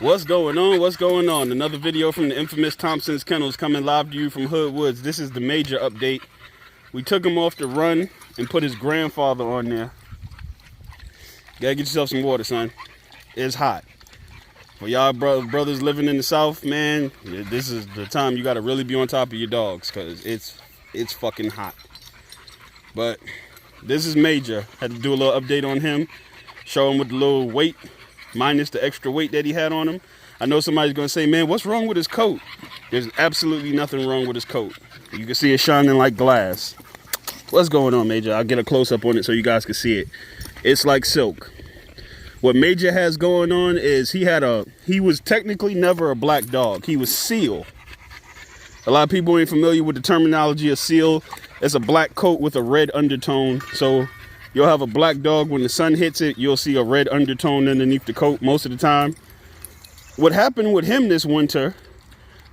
What's going on? What's going on? Another video from the infamous Thompson'S Kennels coming live to you from Hood Woods. This is the major update. We took him off the run and put his grandfather on there. Gotta get yourself some water, son. It's hot. For y'all brothers living in the South, man, this is the time you gotta really be on top of your dogs, because it's fucking hot. But this is major. Had to do a little update on him. Show him with the little weight, minus the extra weight that he had on him. I know somebody's gonna say, man, what's wrong with his coat? There's absolutely nothing wrong with his coat. You can see it shining like glass. What's going on, Major? I'll get a close-up on it so you guys can see it. It's like silk. What Major has going on is he was technically never a black dog. He was seal. A lot of people ain't familiar with the terminology of seal. It's a black coat with a red undertone. So you'll have a black dog, when the sun hits it, you'll see a red undertone underneath the coat most of the time. What happened with him this winter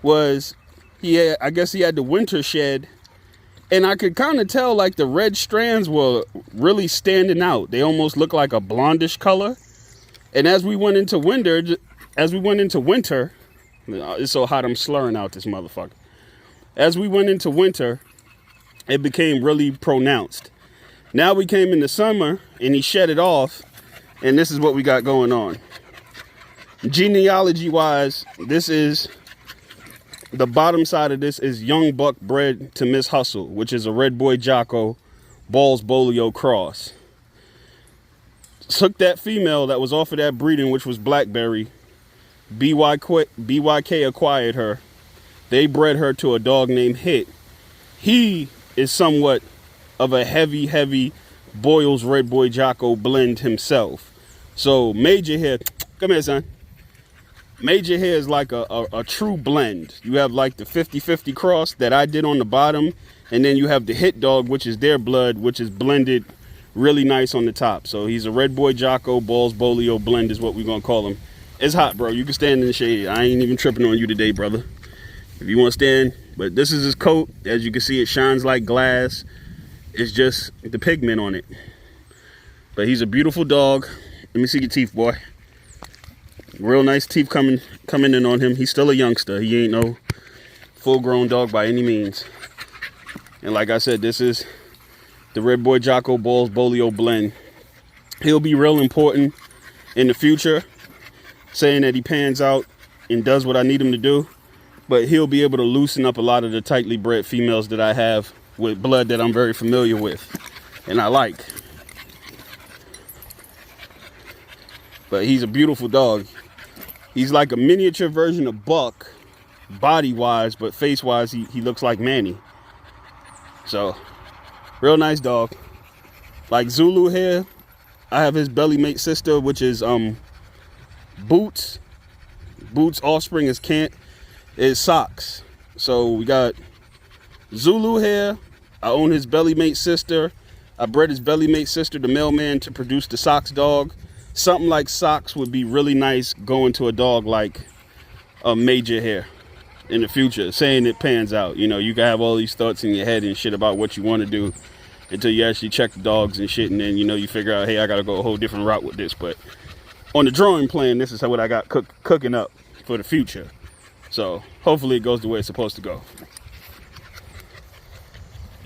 was I guess he had the winter shed, and I could kind of tell like the red strands were really standing out. They almost look like a blondish color. And as we went into winter, it's so hot I'm slurring out this motherfucker. As we went into winter, it became really pronounced. Now we came into summer and he shed it off, and this is what we got going on. Genealogy wise, this is the bottom side of this is young buck bred to Miss Hustle, which is a red boy Jocko Balls Bolio cross. Took that female that was off of that breeding, which was Blackberry. BYK acquired her. They bred her to a dog named Hit. He is somewhat of a heavy Boyle's red boy Jocko blend himself. So Major here, come here, son. Major here is like a true blend. You have like the 50-50 cross that I did on the bottom, and then you have the Hit dog, which is their blood, which is blended really nice on the top. So he's a red boy Jocko Balls Bolio blend is what we're gonna call him. It's hot, bro. You can stand in the shade. I ain't even tripping on you today, brother. If you want to stand. But this is his coat. As you can see, it shines like glass. It's just the pigment on it. But he's a beautiful dog. Let me see your teeth, boy. Real nice teeth coming in on him. He's still a youngster. He ain't no full-grown dog by any means. And like I said, this is the red boy Jocko Balls Bolio blend. He'll be real important in the future, saying that he pans out and does what I need him to do. But he'll be able to loosen up a lot of the tightly bred females that I have with blood that I'm very familiar with and I like. But he's a beautiful dog. He's like a miniature version of Buck, body-wise, but face-wise, he looks like Manny. So, real nice dog. Like Zulu here, I have his belly mate sister, which is Boots. Boots' offspring is Socks. So we got Zulu here. I own his belly mate sister. I bred his belly mate sister, the mailman, to produce the Socks dog. Something like Socks would be really nice going to a dog like a Major here in the future, saying it pans out. You know, you can have all these thoughts in your head and shit about what you want to do until you actually check the dogs and shit, and then, you know, you figure out, hey, I got to go a whole different route with this. But on the drawing plan, this is what I got cooking up for the future. So hopefully it goes the way it's supposed to go.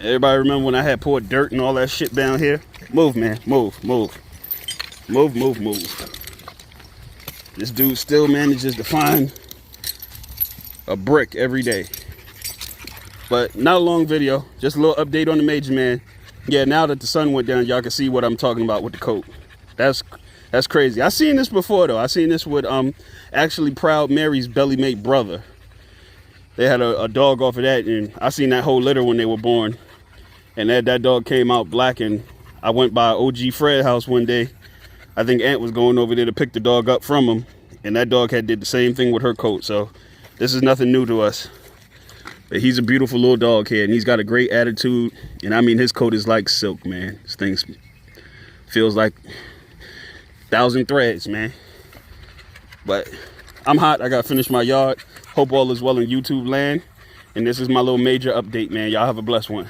Everybody remember when I had poured dirt and all that shit down here? Move, man, move. This dude still manages to find a brick every day. But not a long video, just a little update on the Major, man. Yeah, now that the sun went down, y'all can see what I'm talking about with the coat. That's crazy. I seen this before though. I seen this with actually Proud Mary's belly mate brother. They had a dog off of that, and I seen that whole litter when they were born. And that dog came out black, and I went by OG Fred house one day. I think Aunt was going over there to pick the dog up from him, and that dog did the same thing with her coat. So this is nothing new to us. But he's a beautiful little dog here, and he's got a great attitude. And I mean, his coat is like silk, man. This thing feels like 1,000 threads, man. But I'm hot. I gotta finish my yard. Hope all is well in YouTube land. And this is my little Major update, man. Y'all have a blessed one.